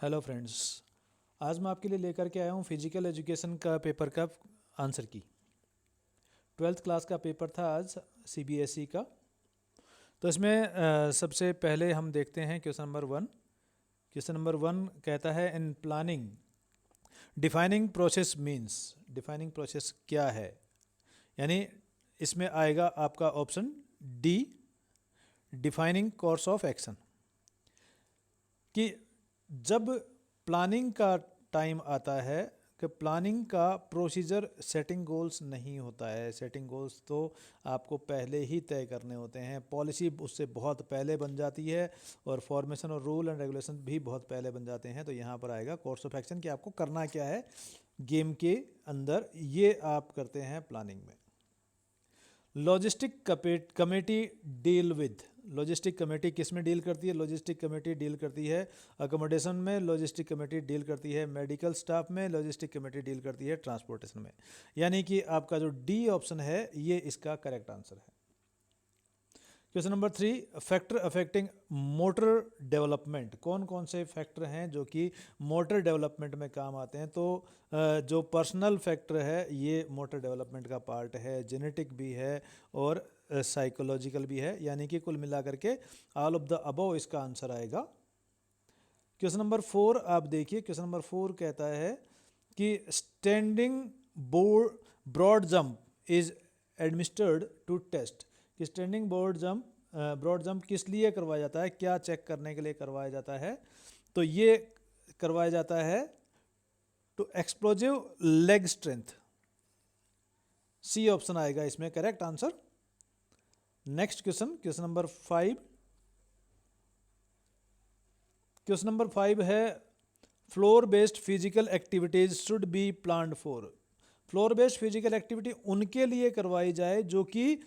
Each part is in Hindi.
हेलो फ्रेंड्स, आज मैं आपके लिए लेकर के आया हूँ फिजिकल एजुकेशन का पेपर का आंसर की। 12th क्लास का पेपर था आज सीबीएसई का। तो इसमें सबसे पहले हम देखते हैं क्वेश्चन नंबर 1। क्वेश्चन नंबर 1 कहता है in planning defining process means. Defining process क्या है? यानी इसमें आएगा आपका option D, defining course of action. कि जब प्लानिंग का टाइम आता है कि प्लानिंग का प्रोसीजर सेटिंग गोल्स नहीं होता है। सेटिंग गोल्स तो आपको पहले ही तय करने होते हैं, पॉलिसी उससे बहुत पहले बन जाती है और फॉर्मेशन और रूल एंड रेगुलेशन भी बहुत पहले बन जाते हैं। तो यहाँ पर आएगा कोर्स ऑफ एक्शन कि आपको करना क्या है गेम के अंदर, ये आप करते हैं प्लानिंग में। Logistic committee deal with. Logistic committee किस में डील करती है? लॉजिस्टिक कमेटी डील करती है अकोमोडेशन में, लॉजिस्टिक कमेटी डील करती है मेडिकल स्टाफ में, लॉजिस्टिक कमेटी डील करती है ट्रांसपोर्टेशन में। यानी कि आपका जो डी ऑप्शन है ये इसका करेक्ट आंसर है। Question number 3, factor affecting motor development. कौन कौन से फैक्टर हैं जो कि मोटर डेवलपमेंट में काम आते हैं? तो जो पर्सनल फैक्टर है ये मोटर डेवलपमेंट का पार्ट है, जेनेटिक भी है और साइकोलॉजिकल भी है। यानी कि कुल मिलाकर के ऑल ऑफ द अबव इसका आंसर आएगा। क्वेश्चन नंबर 4 आप देखिए। क्वेश्चन नंबर 4 कहता है कि standing board broad jump is administered to test. कि स्टैंडिंग ब्रॉड जंप किस लिए करवाया जाता है, क्या चेक करने के लिए करवाया जाता है? तो ये करवाया जाता है to explosive leg strength. C option आएगा इसमें correct answer. Next question, question number 5। Question number 5 है floor based physical activities should be planned for. Floor based physical activity उनके लिए करवाई जाए जो कि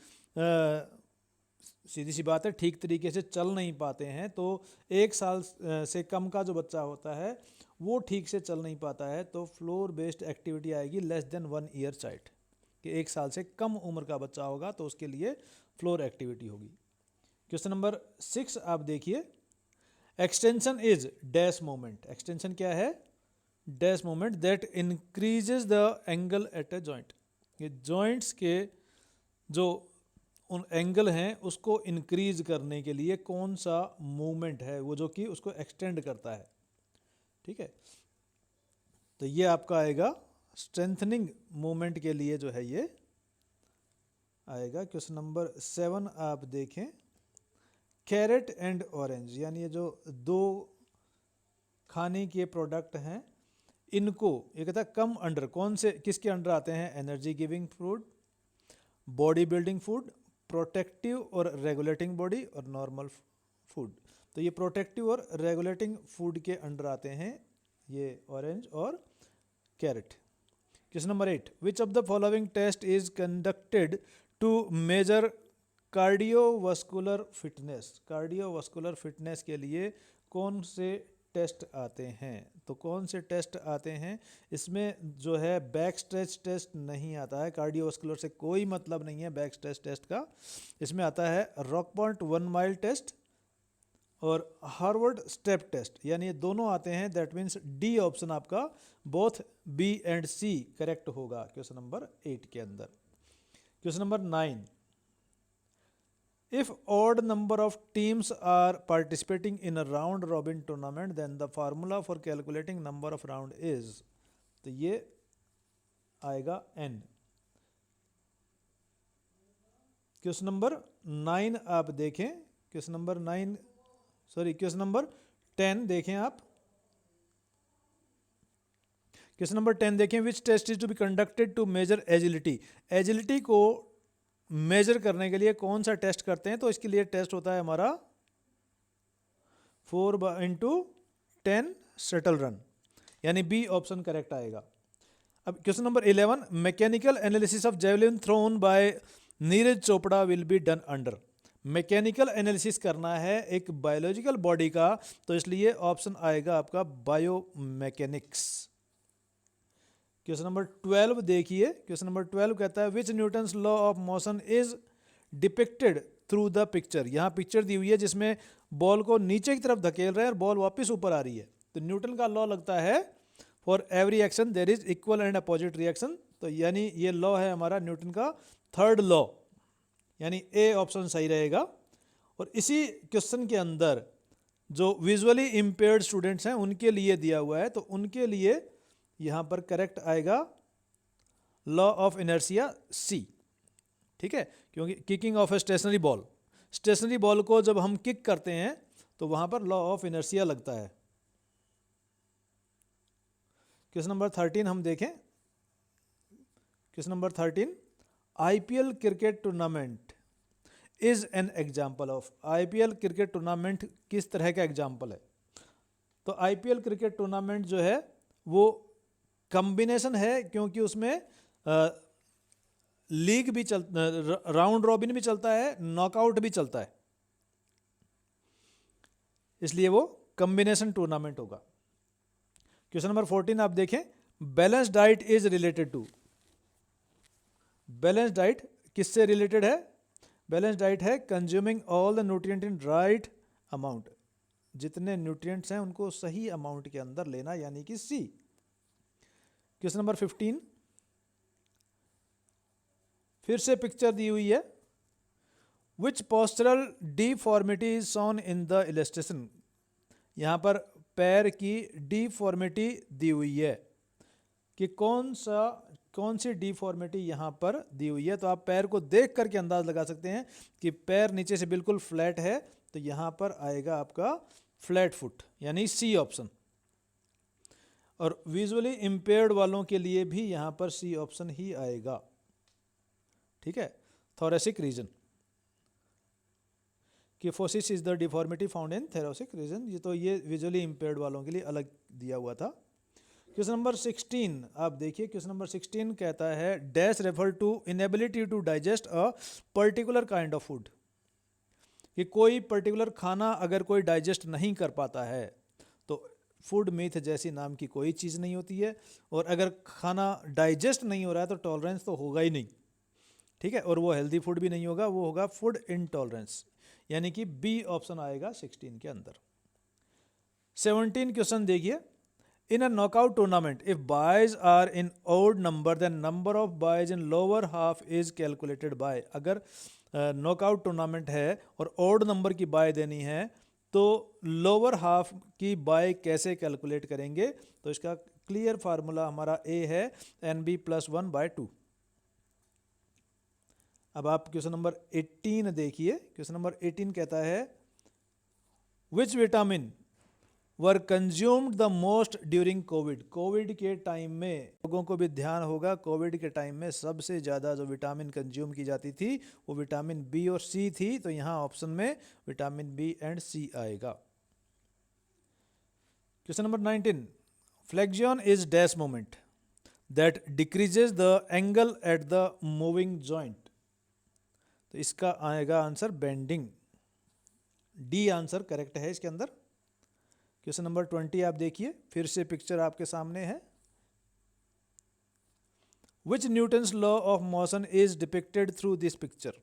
सीधी सी बात है ठीक तरीके से चल नहीं पाते हैं। तो 1 साल से कम का जो बच्चा होता है वो ठीक से चल नहीं पाता है, तो फ्लोर बेस्ड एक्टिविटी आएगी लेस देन 1 ईयर चाइल्ड। कि 1 साल से कम उम्र का बच्चा होगा तो उसके लिए फ्लोर एक्टिविटी होगी। क्वेश्चन नंबर 6 आप देखिए। Extension is dash moment. Extension क्या है? Dash moment that increases the angle at a joint. ये जॉइंट्स के जो उन एंगल हैं उसको इंक्रीज करने के लिए कौन सा मूवमेंट है वो जो कि उसको एक्सटेंड करता है। ठीक है, तो ये आपका आएगा स्ट्रेंथनिंग मूवमेंट के लिए जो है ये आएगा। क्वेश्चन नंबर 7 आप देखें। कैरेट एंड ऑरेंज, यानी ये जो दो खाने के प्रोडक्ट हैं इनको ये कहता है कम अंडर, कौन से किसके अंडर आते हैं? Energy giving food, body building food, protective और रेगुलेटिंग बॉडी और नॉर्मल फूड। तो ये प्रोटेक्टिव और रेगुलेटिंग फूड के अंडर आते हैं ये ऑरेंज और carrot. Question number 8, which of the following test is conducted to measure cardiovascular fitness. Cardiovascular fitness के लिए कौन से टेस्ट आते हैं? तो कौन से टेस्ट आते हैं इसमें जो है बैक स्ट्रेच टेस्ट नहीं आता है। कार्डियोवास्कुलर से कोई मतलब नहीं है बैक स्ट्रेच टेस्ट का। इसमें आता है रॉक पॉइंट 1 माइल टेस्ट और हार्वर्ड स्टेप टेस्ट, यानी ये दोनों आते हैं। दैट मीन्स डी ऑप्शन आपका both B and C correct होगा क्वेश्चन नंबर 8 के अंदर। Question number 9, if odd number of teams are participating in a round robin tournament then the formula for calculating number of round is। तो ये आएगा n। क्वेश्चन नंबर 9 आप देखें। Question number 9 sorry question number 10 देखें आप। क्वेश्चन नंबर 10 देखें। Which test is to be conducted to measure agility. Agility को मेजर करने के लिए कौन सा टेस्ट करते हैं? तो इसके लिए टेस्ट होता है हमारा 4x10 शटल रन, यानी बी ऑप्शन करेक्ट आएगा। अब question number 11, mechanical analysis of javelin thrown by Neeraj Chopra will be done under. Mechanical analysis करना है एक बायोलॉजिकल बॉडी का, तो इसलिए ऑप्शन आएगा आपका बायोमैकेनिक्स। क्वेश्चन नंबर 12 देखिए। क्वेश्चन नंबर 12 कहता है which Newton's law of motion is depicted through the picture. यहाँ पिक्चर दी हुई है जिसमें बॉल को नीचे की तरफ धकेल रहे हैं और बॉल वापस ऊपर आ रही है। तो न्यूटन का लॉ लगता है for every action there is equal and opposite reaction. तो यानी ये लॉ है हमारा न्यूटन का थर्ड लॉ, यानी ए ऑप्शन सही रहेगा। और इसी क्वेश्चन के अंदर जो विजुअली इम्पेयर्ड स्टूडेंट्स हैं उनके लिए दिया हुआ है, तो उनके लिए यहाँ पर करेक्ट आएगा लॉ ऑफ इनर्शिया सी। ठीक है, क्योंकि kicking off a stationary ball को जब हम किक करते हैं तो वहाँ पर लॉ ऑफ इनर्शिया लगता है। क्वेश्चन नंबर 13 हम देखें। Question number 13, IPL cricket tournament is an example of. IPL cricket tournament किस तरह का एग्जाम्पल है? तो आईपीएल क्रिकेट टूर्नामेंट जो है वो कॉम्बिनेशन है, क्योंकि उसमें लीग भी राउंड रॉबिन भी चलता है, नॉकआउट भी चलता है, इसलिए वो कॉम्बिनेशन टूर्नामेंट होगा। क्वेश्चन नंबर 14 आप देखें, balance diet is related to. Balance diet किससे रिलेटेड है? बैलेंस डाइट है consuming all the nutrient in right amount. जितने न्यूट्रिएंट्स हैं उनको सही अमाउंट के अंदर लेना, यानी कि सी। क्वेश्चन नंबर 15, फिर से पिक्चर दी हुई है। Which postural deformity is shown in the illustration. यहाँ पर पैर की डिफॉर्मिटी दी हुई है कि कौन सी डिफॉर्मिटी यहाँ पर दी हुई है। तो आप पैर को देख करके अंदाज लगा सकते हैं कि पैर नीचे से बिल्कुल फ्लैट है, तो यहाँ पर आएगा आपका फ्लैट फुट, यानी सी ऑप्शन। और विजुअली इम्पेयर्ड वालों के लिए भी यहाँ पर सी ऑप्शन ही आएगा। ठीक है, thoracic region, kyphosis is the deformity found in thoracic region. ये तो ये विजुअली इम्पेयर्ड वालों के लिए अलग दिया हुआ था। क्वेश्चन नंबर 16 आप देखिए। क्वेश्चन नंबर 16 कहता है dash refer to inability to digest a particular kind of food. कि कोई पर्टिकुलर खाना अगर कोई डाइजेस्ट नहीं कर पाता है तो फूड मीथ जैसी नाम की कोई चीज़ नहीं होती है, और अगर खाना डाइजेस्ट नहीं हो रहा है तो टॉलरेंस तो होगा ही नहीं। ठीक है, और वो हेल्दी फूड भी नहीं होगा, वो होगा फूड इनटॉलरेंस, यानी कि बी ऑप्शन आएगा 16 के अंदर। 17 क्वेश्चन देखिए। In a knockout tournament if byes are in odd number then number of byes in lower half is calculated by. अगर नॉकआउट टूर्नामेंट है और ओड नंबर की बाय देनी है तो लोअर हाफ की बाय कैसे कैलकुलेट करेंगे? तो इसका क्लियर फार्मूला हमारा ए है NB + 1/2। अब आप क्वेश्चन नंबर 18 देखिए। क्वेश्चन नंबर 18 कहता है which vitamin were consumed the most during Covid. Covid के टाइम में लोगों को भी ध्यान होगा, कोविड के टाइम में सबसे ज़्यादा जो विटामिन कंज्यूम की जाती थी वो विटामिन बी और सी थी, तो यहाँ ऑप्शन में विटामिन बी एंड सी आएगा। Question number 19, flexion is dash moment that decreases the angle at the moving joint. तो इसका आएगा answer bending, D answer correct है इसके अंदर। क्वेश्चन नंबर 20 आप देखिए, फिर से पिक्चर आपके सामने है। Which Newton's law of motion is depicted through this picture.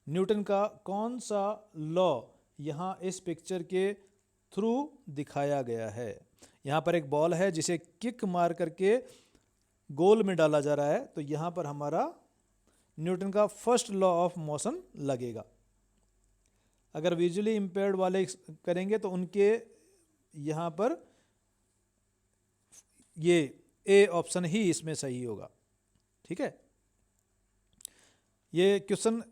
Newton का कौन सा लॉ यहाँ इस पिक्चर के थ्रू दिखाया गया है? यहाँ पर एक बॉल है जिसे किक मार करके गोल में डाला जा रहा है, तो यहाँ पर हमारा न्यूटन का फर्स्ट लॉ ऑफ मोशन लगेगा। अगर विजुअली इम्पेयर्ड वाले करेंगे तो उनके यहाँ पर ये ए ऑप्शन ही इसमें सही होगा। ठीक है, ये क्वेश्चन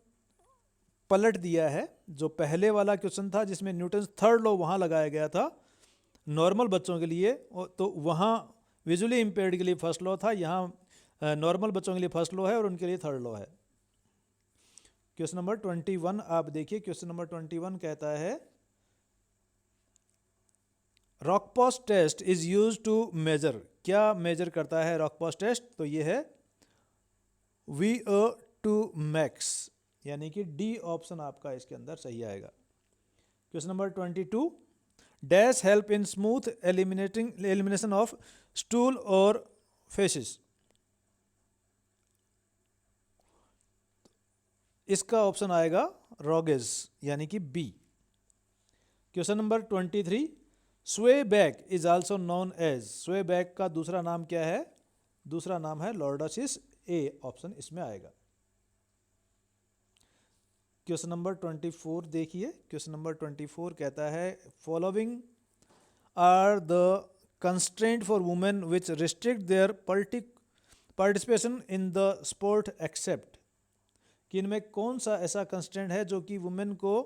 पलट दिया है। जो पहले वाला क्वेश्चन था जिसमें न्यूटन थर्ड लॉ वहाँ लगाया गया था नॉर्मल बच्चों के लिए, तो वहाँ विजुअली इम्पेयर्ड के लिए फर्स्ट लॉ था, यहाँ नॉर्मल बच्चों के लिए फर्स्ट लॉ है और उनके लिए थर्ड लॉ है। क्वेश्चन नंबर 21 आप देखिए। क्वेश्चन नंबर 21 कहता है Rockport test is use to measure. क्या मेजर करता है रॉकपॉस टेस्ट? तो ये है VO2 max, यानी कि डी ऑप्शन आपका इसके अंदर सही आएगा। Question number 22, dash help in smooth elimination of stool और फेसिस। इसका ऑप्शन आएगा रॉगेज, यानी कि B. Question number 23, sway back is also known as, sway back का दूसरा नाम क्या है? दूसरा नाम है लॉर्डोसिस। ए ऑप्शन इसमें आएगा। क्वेश्चन नंबर 24 देखिए। क्वेश्चन नंबर 24 कहता है following are the constraint for women which restrict their participation in the sport except, कि इनमें कौन सा ऐसा कंस्ट्रेंट है जो कि वुमेन को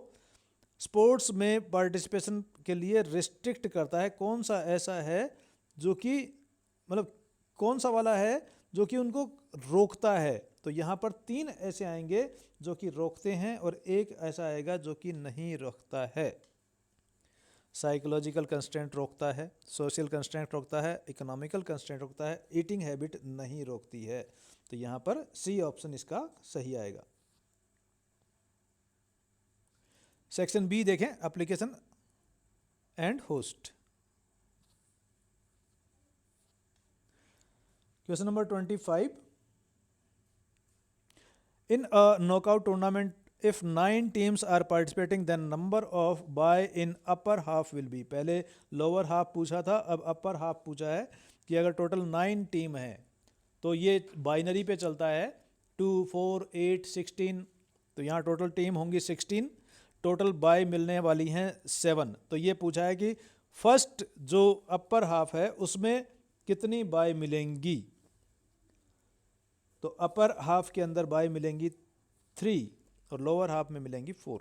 स्पोर्ट्स में पार्टिसिपेशन के लिए रिस्ट्रिक्ट करता है? कौन सा ऐसा है जो कि मतलब कौन सा वाला है जो कि उनको रोकता है? तो यहाँ पर 3 ऐसे आएंगे जो कि रोकते हैं और एक ऐसा आएगा जो कि नहीं रोकता है। साइकोलॉजिकल कंस्ट्रेंट रोकता है, सोशल कंस्ट्रेंट रोकता है, इकोनॉमिकल कंस्ट्रेंट रोकता है, ईटिंग हैबिट नहीं रोकती है। तो यहाँ पर सी ऑप्शन इसका सही आएगा। सेक्शन बी देखें, application and host. Question number 25, in a knockout tournament if 9 teams are participating then number of bye in upper half will be, पहले lower half पूछा था, अब upper half पूछा है कि अगर टोटल 9 टीम है तो ये बाइनरी पे चलता है 2, 4, 8, 16, तो यहाँ टोटल टीम होंगी 16, टोटल बाय मिलने वाली हैं 7। तो ये पूछा है कि फर्स्ट जो अपर हाफ है उसमें कितनी बाय मिलेंगी? तो अपर हाफ के अंदर बाय मिलेंगी 3 और लोअर हाफ में मिलेंगी 4।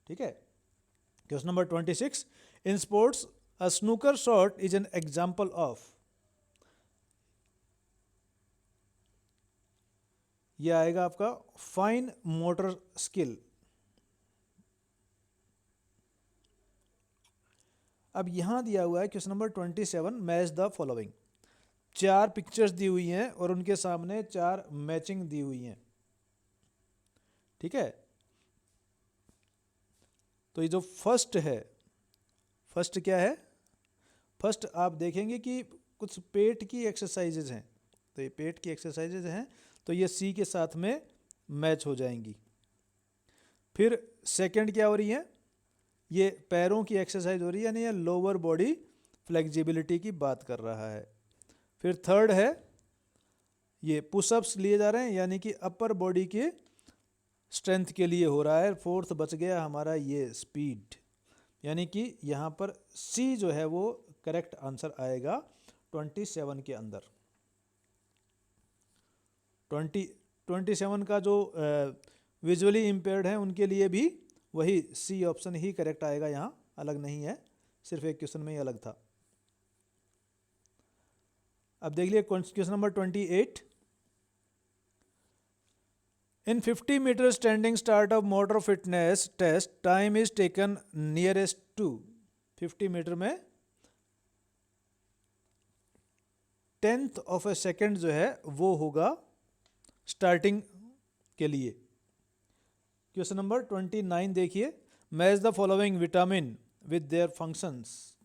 ठीक है। Question number 26, in sports a snooker shot is an example of, ये आएगा आपका फाइन मोटर स्किल। अब यहां दिया हुआ है question number 27, match the following, 4 pictures दी हुई हैं और उनके सामने 4 मैचिंग दी हुई हैं। ठीक है। तो ये जो फर्स्ट है, फर्स्ट क्या है? फर्स्ट आप देखेंगे कि कुछ पेट की एक्सरसाइजेज हैं, तो ये पेट की एक्सरसाइजेज हैं, तो ये सी के साथ में मैच हो जाएंगी। फिर सेकंड क्या हो रही है? ये पैरों की एक्सरसाइज हो रही है, यानी ये लोअर बॉडी फ्लेक्सिबिलिटी की बात कर रहा है। फिर थर्ड है ये पुशअप्स लिए जा रहे हैं, यानी कि अपर बॉडी के स्ट्रेंथ के लिए हो रहा है। फोर्थ बच गया हमारा ये स्पीड, यानी कि यहाँ पर सी जो है वो करेक्ट आंसर आएगा 27 के अंदर। 27 का जो विजुअली इम्पेयर्ड है उनके लिए भी वही सी ऑप्शन ही करेक्ट आएगा, यहाँ अलग नहीं है, सिर्फ एक क्वेश्चन में ही अलग था। अब देख लिए क्वेश्चन नंबर 28, इन 50 metre standing start of motor fitness test time is taken nearest to, 50 metre में 10th ऑफ ए सेकेंड जो है वो होगा स्टार्टिंग के लिए। क्वेश्चन नंबर 29 देखिए, match the following vitamin with their functions.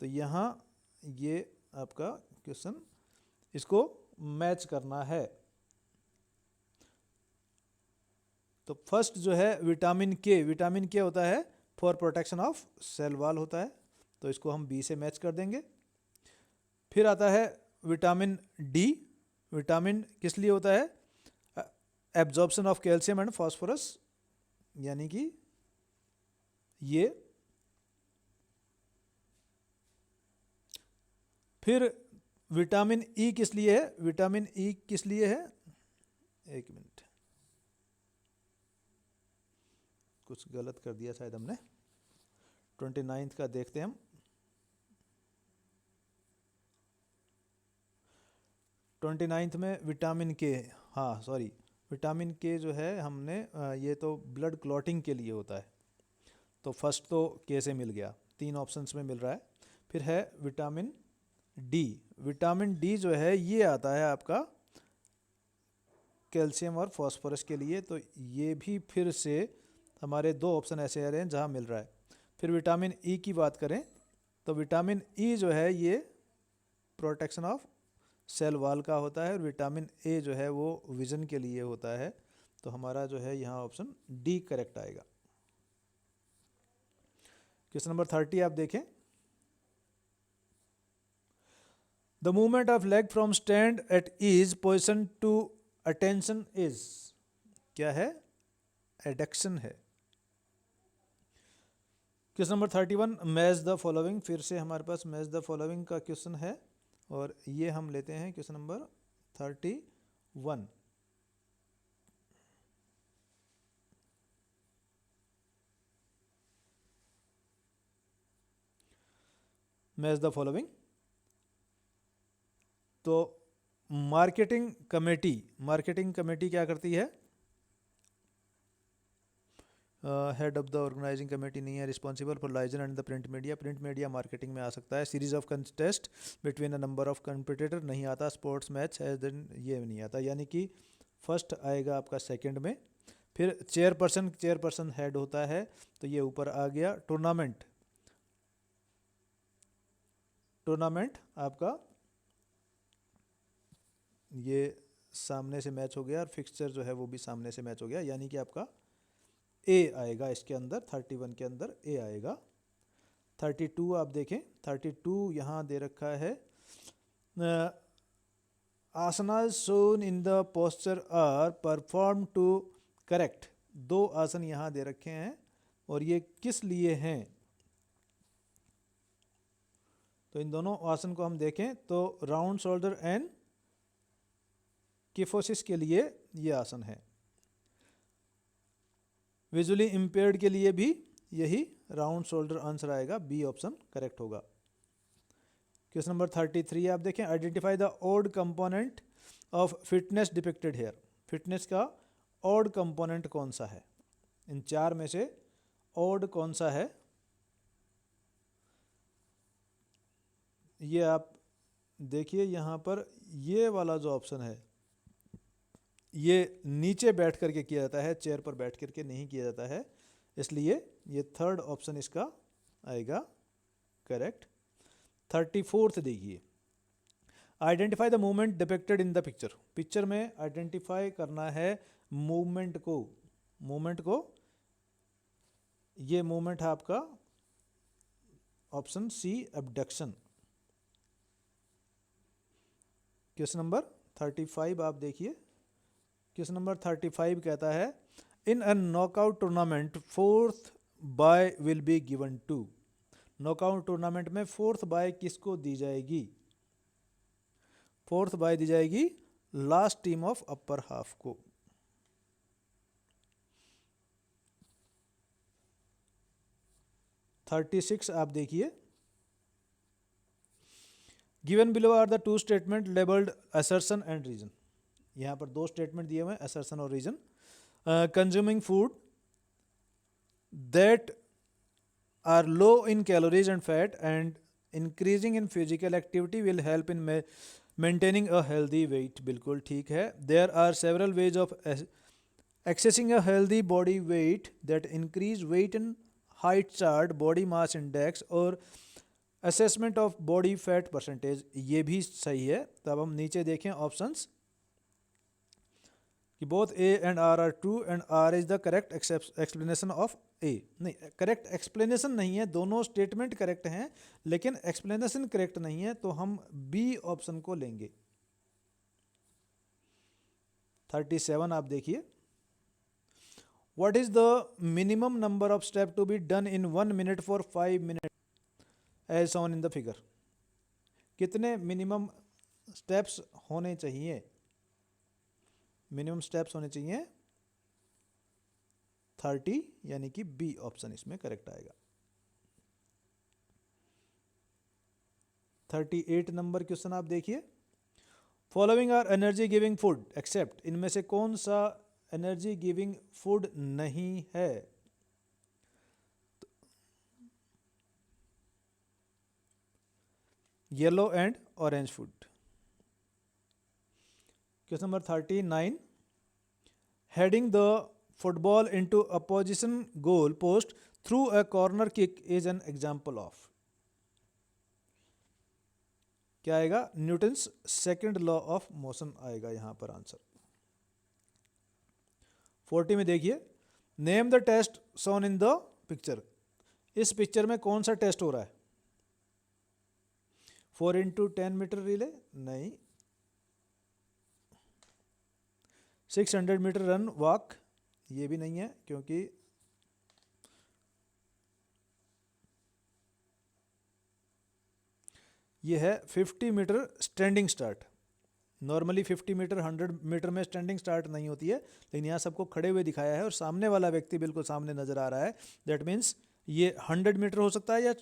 तो यहाँ ये आपका क्वेश्चन, इसको मैच करना है। तो फर्स्ट जो है विटामिन के, विटामिन के होता है for protection of cell wall होता है, तो इसको हम बी से मैच कर देंगे। फिर आता है विटामिन डी, विटामिन किस लिए होता है? Absorption of calcium and phosphorus, यानी कि ये। फिर विटामिन ई किस लिए है? विटामिन ई किस लिए है? एक मिनट, कुछ गलत कर दिया शायद हमने। 29 का देखते हैं हम। 29 में विटामिन के, हाँ सॉरी, विटामिन के जो है हमने ये तो ब्लड क्लॉटिंग के लिए होता है, तो फर्स्ट तो के से मिल गया, 3 ऑप्शंस में मिल रहा है। फिर है विटामिन डी, विटामिन डी जो है ये आता है आपका कैल्शियम और फास्फोरस के लिए, तो ये भी फिर से हमारे 2 ऑप्शन ऐसे आ रहे हैं जहाँ मिल रहा है। फिर विटामिन ई की बात करें तो विटामिन ई जो है ये प्रोटेक्शन ऑफ सेल वॉल का होता है, और विटामिन ए जो है वो विजन के लिए होता है, तो हमारा जो है यहाँ ऑप्शन डी करेक्ट आएगा। क्वेश्चन नंबर 30 आप देखें, the movement of leg from stand at ease position to attention is, क्या है? एडक्शन है। Question number 31, match the following, फिर से हमारे पास मैच द फॉलोइंग का क्वेश्चन है और ये हम लेते हैं question number 31। Match the following, तो मार्केटिंग कमेटी क्या करती है? Head of the organising committee नहीं है, responsible for liaison and the print media marketing में आ सकता है। Series of contest between a number of competitor नहीं आता। स्पोर्ट्स मैच है देन ये नहीं आता, यानी कि फर्स्ट आएगा आपका सेकंड में। फिर चेयरपर्सन हेड होता है, तो ये ऊपर आ गया। टूर्नामेंट आपका ये सामने से मैच हो गया और फिक्सचर जो है वो भी सामने से मैच हो गया, यानी कि आपका ए आएगा इसके अंदर, 31 के अंदर ए आएगा। 32 आप देखें, 32 यहाँ दे रखा है, asanas shown in the posture are perform to correct. 2 asana यहाँ दे रखे हैं और ये किस लिए हैं? तो इन दोनों आसन को हम देखें तो राउंड शोल्डर एंड किफोसिस के लिए ये आसन है। विजुअली इम्पेयर्ड के लिए भी यही राउंड शोल्डर आंसर आएगा, बी ऑप्शन करेक्ट होगा। क्वेश्चन नंबर 33 आप देखें, identify the odd component of fitness depicted here. Fitness का ऑड कंपोनेंट कौन सा है? इन 4 में से ऑड कौन सा है? ये आप देखिए यहाँ पर, ये वाला जो ऑप्शन है ये नीचे बैठ करके किया जाता है, चेयर पर बैठ करके नहीं किया जाता है, इसलिए ये थर्ड ऑप्शन इसका आएगा करेक्ट। 34 देखिए, identify the movement depicted in the picture. Picture में आइडेंटिफाई करना है मूवमेंट को। ये मूवमेंट है आपका option C, abduction. Question number 35 आप देखिए, क्वेश्चन नंबर 35 कहता है, in a knockout tournament 4th bye will be given to. Knockout tournament में 4th बाय किसको दी जाएगी? 4th बाय दी जाएगी last team of upper half को। (36) आप देखिए, given below are the 2 statement labelled assertion and reason. यहाँ पर 2 स्टेटमेंट दिए हुए हैं, असर्शन और reason. Consuming food that are low in calories and fat and increasing in physical activity will help in maintaining a healthy weight. बिल्कुल ठीक है। There are several ways of accessing a healthy body weight that increase wait in height chart, body mass index और assessment of body fat percentage. ये भी सही है। तब हम नीचे देखें ऑप्शंस कि both A and R are true and R is the correct explanation of A. नहीं, करेक्ट एक्सप्लेनेशन नहीं है, दोनों स्टेटमेंट करेक्ट हैं लेकिन एक्सप्लेनेशन करेक्ट नहीं है, तो हम बी ऑप्शन को लेंगे। 37 आप देखिए, what is the minimum number of step to be done in 1 minute for 5 minutes as on in the figure. कितने मिनिमम स्टेप्स होने चाहिए? मिनिमम स्टेप्स होने चाहिए 30, यानी कि बी ऑप्शन इसमें करेक्ट आएगा। 38 नंबर क्वेश्चन आप देखिए, following are energy giving food except. इनमें से कौन सा एनर्जी गिविंग फूड नहीं है? Yellow and orange food. Question number 39, heading the football into opposition goal post through a corner kick is an example of. क्या आएगा? Newton's second law of motion आएगा यहां पर आंसर। 40 में देखिए, name the test shown in the picture. इस पिक्चर में कौन सा टेस्ट हो रहा है? 4x10 मीटर रिले नहीं, 600 मीटर रन वॉक ये भी नहीं है, क्योंकि ये है 50 metre standing start. Normally 50 metre 100 metre में स्टैंडिंग स्टार्ट नहीं होती है, लेकिन यहाँ सबको खड़े हुए दिखाया है और सामने वाला व्यक्ति बिल्कुल सामने नज़र आ रहा है। दैट मीन्स ये 100 मीटर हो सकता है या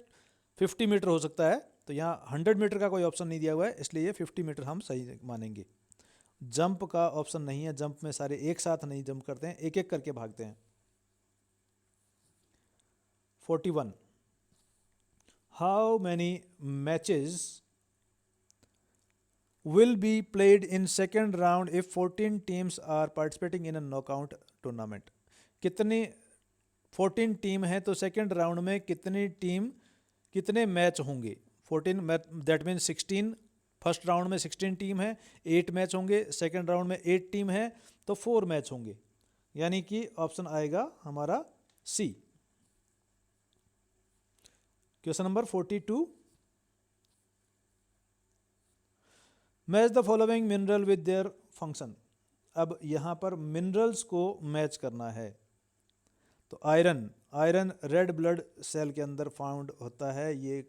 50 मीटर हो सकता है। तो यहाँ 100 मीटर का कोई ऑप्शन नहीं दिया हुआ है, इसलिए ये 50 मीटर हम सही मानेंगे। जंप का ऑप्शन नहीं है, जंप में सारे एक साथ नहीं जंप करते हैं, एक एक करके भागते हैं। 41 how many matches will be played in second round if 14 teams are participating in a knockout tournament? कितनी 14 टीम है तो सेकेंड राउंड में कितने मैच होंगे? 14 दैट मीन 16। फर्स्ट राउंड में 16 टीम है, 8 मैच होंगे। सेकेंड राउंड में 8 टीम है तो 4 मैच होंगे, यानी कि ऑप्शन आएगा हमारा C. Question number 42, match the following mineral with their function. अब यहाँ पर मिनरल्स को मैच करना है। तो आयरन रेड ब्लड सेल के अंदर फाउंड होता है, ये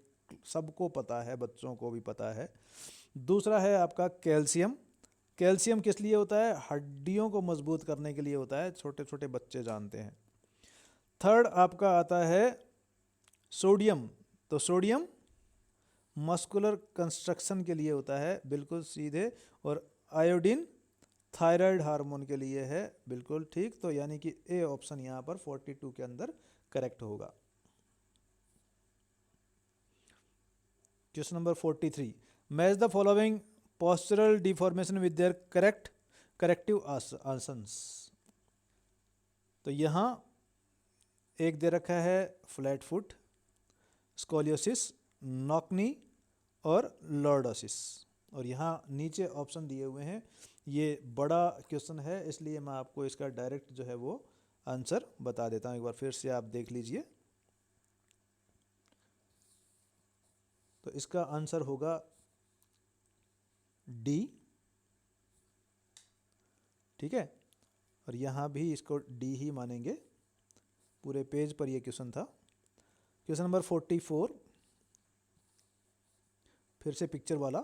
सबको पता है, बच्चों को भी पता है। दूसरा है आपका कैल्शियम। कैल्शियम किस लिए होता है? हड्डियों को मजबूत करने के लिए होता है, छोटे छोटे बच्चे जानते हैं। थर्ड आपका आता है सोडियम। तो सोडियम मस्कुलर कंस्ट्रक्शन के लिए होता है, बिल्कुल सीधे। और आयोडीन थायराइड हार्मोन के लिए है, बिल्कुल ठीक। तो यानी कि ए ऑप्शन यहाँ पर 42 के अंदर करेक्ट होगा। Question number 43, match the following postural deformation with their corrective asanas. तो यहाँ एक दे रखा है फ्लैट फुट, स्कोलियोसिस, नॉकनी और लॉर्डोसिस। और यहाँ नीचे ऑप्शन दिए हुए हैं। ये बड़ा क्वेश्चन है, इसलिए मैं आपको इसका डायरेक्ट जो है वो आंसर बता देता हूँ। एक बार फिर से आप देख लीजिए। तो इसका आंसर होगा डी, ठीक है। और यहाँ भी इसको डी ही मानेंगे, पूरे पेज पर ये क्वेश्चन था। क्वेश्चन नंबर 44, फिर से पिक्चर वाला।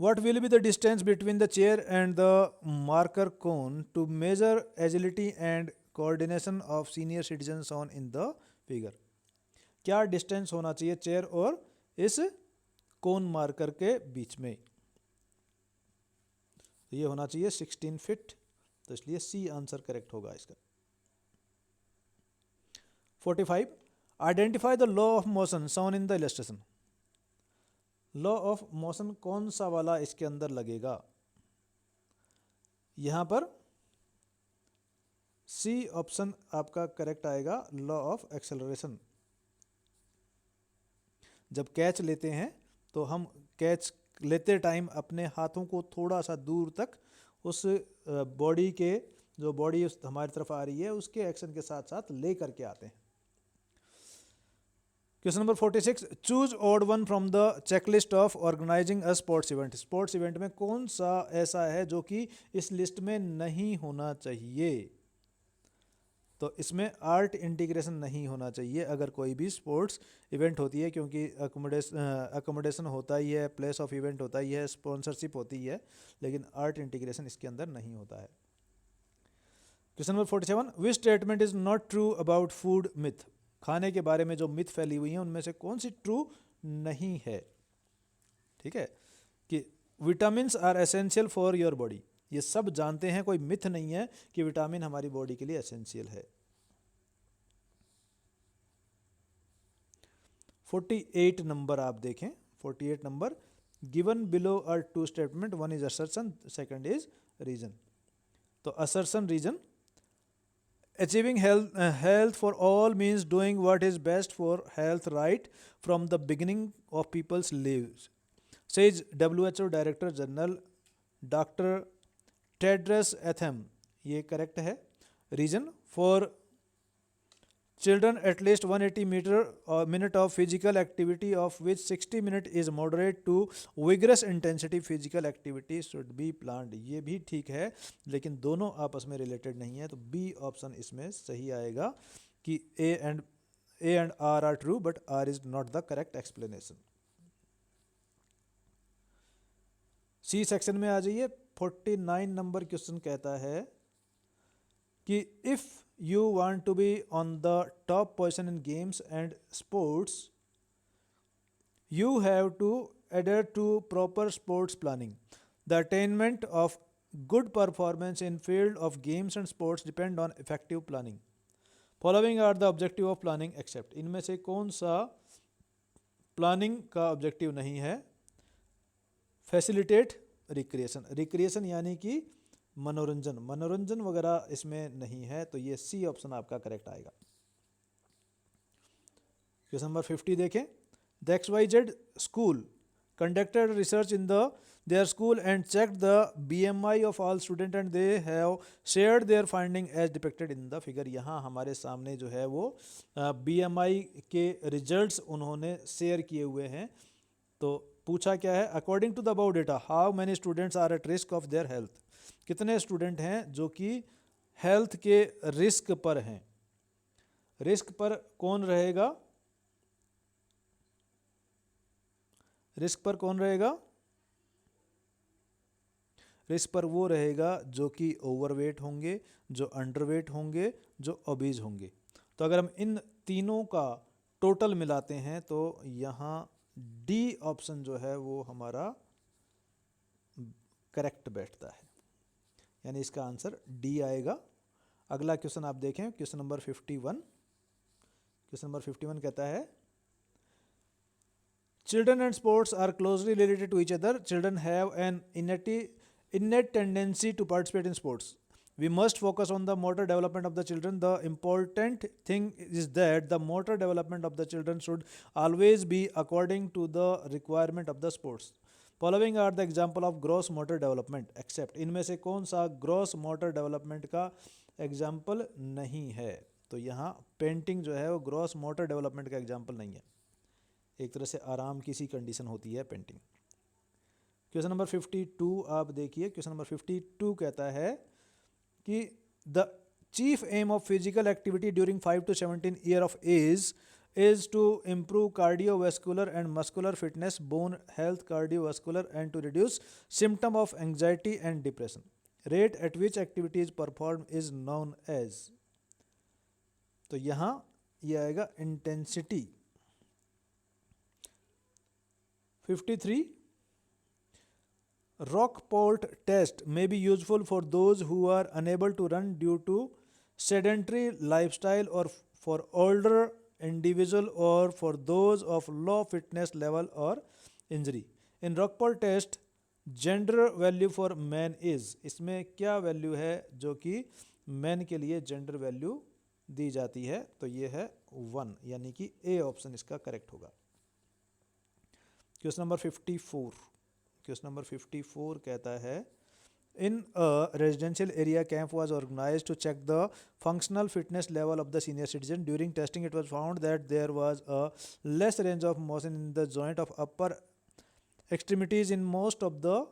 What will be the distance between the chair and the marker cone to measure agility and coordination of senior citizens shown in the figure? क्या डिस्टेंस होना चाहिए चेयर और इस कोन मार्कर के बीच में? तो ये होना चाहिए 16 फीट, तो इसलिए सी आंसर करेक्ट होगा इसका। 45, identify the law of motion shown in the illustration. Law of motion कौन सा वाला इसके अंदर लगेगा? यहां पर सी ऑप्शन आपका करेक्ट आएगा, लॉ ऑफ एक्सेलरेशन। जब कैच लेते हैं तो हम कैच लेते टाइम अपने हाथों को थोड़ा सा दूर तक उस बॉडी के, जो बॉडी हमारी तरफ आ रही है उसके एक्शन के साथ साथ ले करके आते हैं। Question number 46, choose odd one from the checklist of organising a sports event. Sports event में कौन सा ऐसा है जो कि इस लिस्ट में नहीं होना चाहिए? तो इसमें आर्ट इंटीग्रेशन नहीं होना चाहिए अगर कोई भी स्पोर्ट्स इवेंट होती है, क्योंकि अकोमोडेशन होता ही है, प्लेस ऑफ इवेंट होता ही है, स्पॉन्सरशिप होती है, लेकिन आर्ट इंटीग्रेशन इसके अंदर नहीं होता है। Question number 47, which statement is not true about food myth. खाने के बारे में जो मिथ फैली हुई है उनमें से कौन सी ट्रू नहीं है? ठीक है, कि vitamins are essential for your body, ये सब जानते हैं, कोई मिथ नहीं है कि विटामिन हमारी बॉडी के लिए एसेंशियल है। 48 नंबर आप देखें, 48 number, given below are two statement, one is assertion, second is reason. तो assertion reason, achieving health for all means doing what is best for health right from the beginning of people's lives, says WHO Director General Dr. Tedros Adhanom। ये करेक्ट है। Reason, for children at least 180 minute of physical activity of which 60 minute is moderate to vigorous intensity physical activity should be planned। ये भी ठीक है लेकिन दोनों आपस में रिलेटेड नहीं है, तो बी ऑप्शन इसमें सही आएगा कि A and R are true but R is not the correct explanation। C section में आ जाइए। 49 नंबर क्वेश्चन कहता है कि if you want to be on the top position in games and sports, you have to adhere to proper sports planning. The attainment of good performance in field of games and sports depend on effective planning. Following are the objective of planning except, इनमें से कौन सा प्लानिंग का ऑब्जेक्टिव नहीं है? फैसिलिटेट रिक्रिएशन, रिक्रिएशन यानी कि मनोरंजन, मनोरंजन वगैरह इसमें नहीं है, तो ये सी ऑप्शन आपका करेक्ट आएगा। क्वेश्चन नंबर 50 देखें। The XYZ school conducted research in their school and checked the BMI of all students and they have shared their finding as depicted in the figure। यहाँ हमारे सामने जो है वो BMI के रिजल्ट्स उन्होंने शेयर किए हुए हैं। तो पूछा क्या है, according to the about data how many students are at risk of their health, कितने स्टूडेंट हैं जो कि हेल्थ के रिस्क पर हैं। रिस्क पर कौन रहेगा? रिस्क पर कौन रहेगा? रिस्क पर वो रहेगा जो कि ओवरवेट होंगे, जो अंडरवेट होंगे, जो ओबीज होंगे। तो अगर हम इन तीनों का टोटल मिलाते हैं तो यहाँ डी ऑप्शन जो है वो हमारा करेक्ट बैठता है, यानी इसका आंसर डी आएगा। अगला क्वेश्चन आप देखें, क्वेश्चन नंबर 51। क्वेश्चन नंबर 51 कहता है Children and sports are closely related to each other. Children have an innate tendency to participate in sports. We must focus on the motor development of the children. The important thing is that the motor development of the children should always be according to the requirement of the sports. Following are the example of gross motor development except, इनमें से कौन सा gross motor development का एग्जाम्पल नहीं है? तो यहाँ पेंटिंग जो है वो ग्रॉस मोटर डेवलपमेंट का एग्जाम्पल नहीं है, एक तरह से आराम की सी कंडीशन होती है पेंटिंग। क्वेश्चन नंबर 52 आप देखिए। क्वेश्चन नंबर 52 कहता है कि the chief aim of physical activity during 5 to 17 year of age is to improve cardiovascular and muscular fitness, bone health, cardiovascular, and to reduce symptom of anxiety and depression. Rate at which activity is performed is known as, तो यहाँ ये आएगा intensity. 53 Rockport test may be useful for those who are unable to run due to sedentary lifestyle or for older individual or for those of low fitness level or injury। In Rockport test gender value for man is, इसमें क्या वैल्यू है जो कि मैन के लिए जेंडर वैल्यू दी जाती है? तो ये है 1, यानी कि ए ऑप्शन इसका करेक्ट होगा। Question number 54। क्वेश्चन नंबर 54 कहता है in a residential area camp was organized to check the functional fitness level of the senior citizen. During testing it was found that there was a less range of motion in the joint of upper extremities in most of the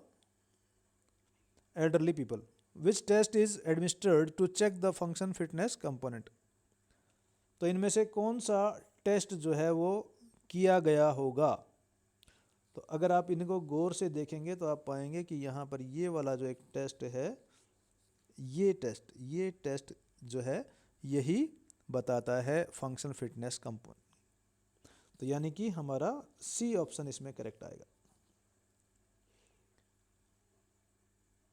elderly people. Which test is administered to check the function fitness component. तो इनमें से कौन सा टेस्ट जो है वो किया गया होगा? तो अगर आप इनको गौर से देखेंगे तो आप पाएंगे कि यहाँ पर ये वाला जो एक टेस्ट है, ये टेस्ट जो है यही बताता है फंक्शनल फिटनेस कंपोनेंट। तो यानी कि हमारा सी ऑप्शन इसमें करेक्ट आएगा।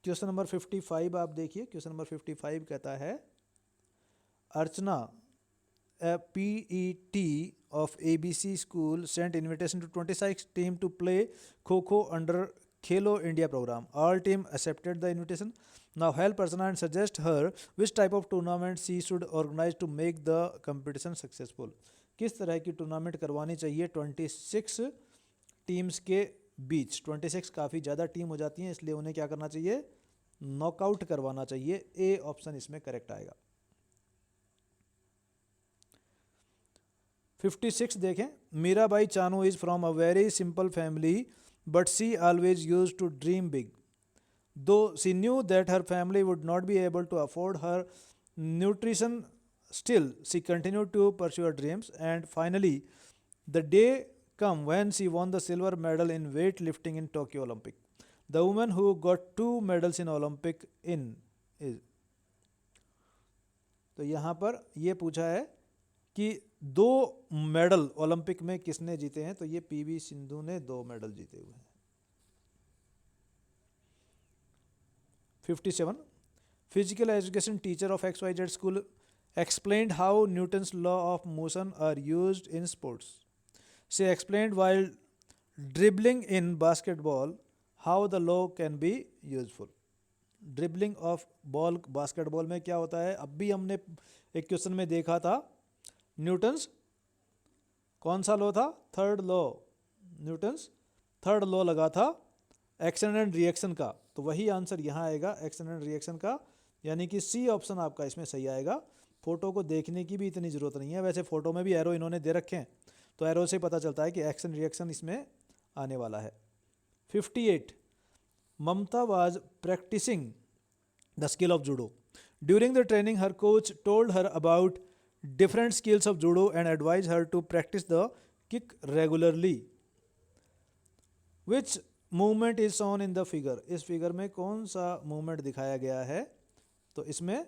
क्वेश्चन नंबर 55 आप देखिए। क्वेश्चन नंबर 55 कहता है अर्चना a PET of ABC school sent invitation to 26 team to play Kho under Khelo India program. All team accepted the invitation. Now help Archana and suggest her which type of tournament she should organize to make the competition successful. किस तरह की टूर्नामेंट करवानी चाहिए 26 टीम्स के बीच? 26 काफ़ी ज़्यादा टीम हो जाती हैं, इसलिए उन्हें क्या करना चाहिए? नॉकआउट करवाना चाहिए। ए ऑप्शन इसमें करेक्ट आएगा। 56 देखें, Mirabai Chanu is from a very simple family but she always used to dream big. Though she knew that her family would not be able to afford her nutrition, still she continued to pursue her dreams, and finally the day come when she won the silver medal in weightlifting in Tokyo Olympic. The woman who got 2 medals in Olympic in is. तो यहाँ पर ये पूछा है कि 2 मेडल ओलंपिक में किसने जीते हैं, तो ये पीवी सिंधु ने 2 मेडल जीते हुए हैं. 57. Physical education teacher of XYZ school explained how Newton's law of motion are used in sports. She explained while dribbling in basketball how the law can be useful. Dribbling of ball basketball में क्या होता है, अब भी हमने एक क्वेश्चन में देखा था, न्यूटन्स कौन सा लॉ था, third law, Newton's third law लगा था एक्शन एंड रिएक्शन का, तो वही आंसर यहाँ आएगा एक्शन एंड रिएक्शन का, यानी कि सी ऑप्शन आपका इसमें सही आएगा. फोटो को देखने की भी इतनी ज़रूरत नहीं है, वैसे फ़ोटो में भी एरो इन्होंने दे रखे हैं, तो एरो से पता चलता है कि एक्शन रिएक्शन इसमें आने वाला है. 58. Mamta was practicing the skill of judo. During the training, her coach told her about different skills of judo and advised her to practice the kick regularly. Which movement is shown in the figure? इस फिगर में कौन सा मूवमेंट दिखाया गया है, तो इसमें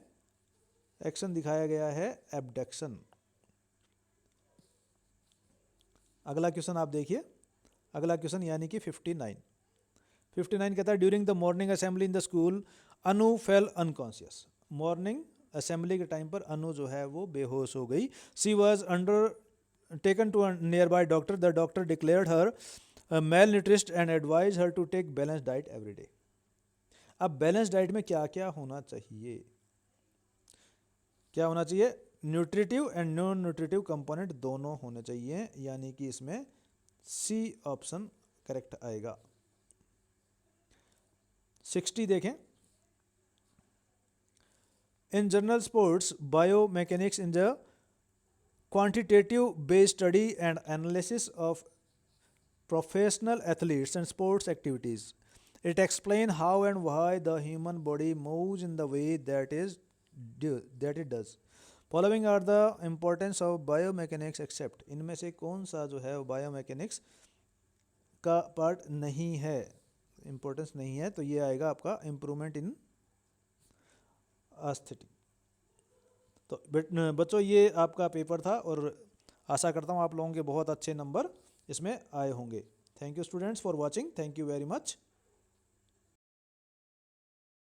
एक्शन दिखाया गया है एबडक्शन. अगला क्वेश्चन आप देखिए, अगला क्वेश्चन यानी कि 59. 59 कहता है during the morning assembly in the school Anu fell unconscious. Morning assembly के टाइम पर अनु जो है वो बेहोश हो गई. She was under taken to nearby doctor. The doctor declared her malnourished and advise her to take balance diet every day. अब बैलेंस डाइट में क्या क्या होना चाहिए, क्या होना चाहिए, nutritive and non nutritive component दोनों होने चाहिए, यानी कि इसमें सी ऑप्शन करेक्ट आएगा. 60 देखें, in general sports biomechanics in the quantitative based study and analysis of professional athletes and sports activities. It explains how and why the human body moves in the way that it does. Following are the importance of biomechanics except. इनमें से कौन सा जो है वो बायोमैकेनिक्स का पार्ट नहीं है, इम्पोर्टेंस नहीं है, तो ये आएगा आपका इम्प्रूवमेंट इन एस्थेटिक. तो बच्चों ये आपका पेपर था और आशा करता हूँ आप लोगों के बहुत अच्छे नंबर इसमें आए होंगे. Thank you students for watching. Thank you very much.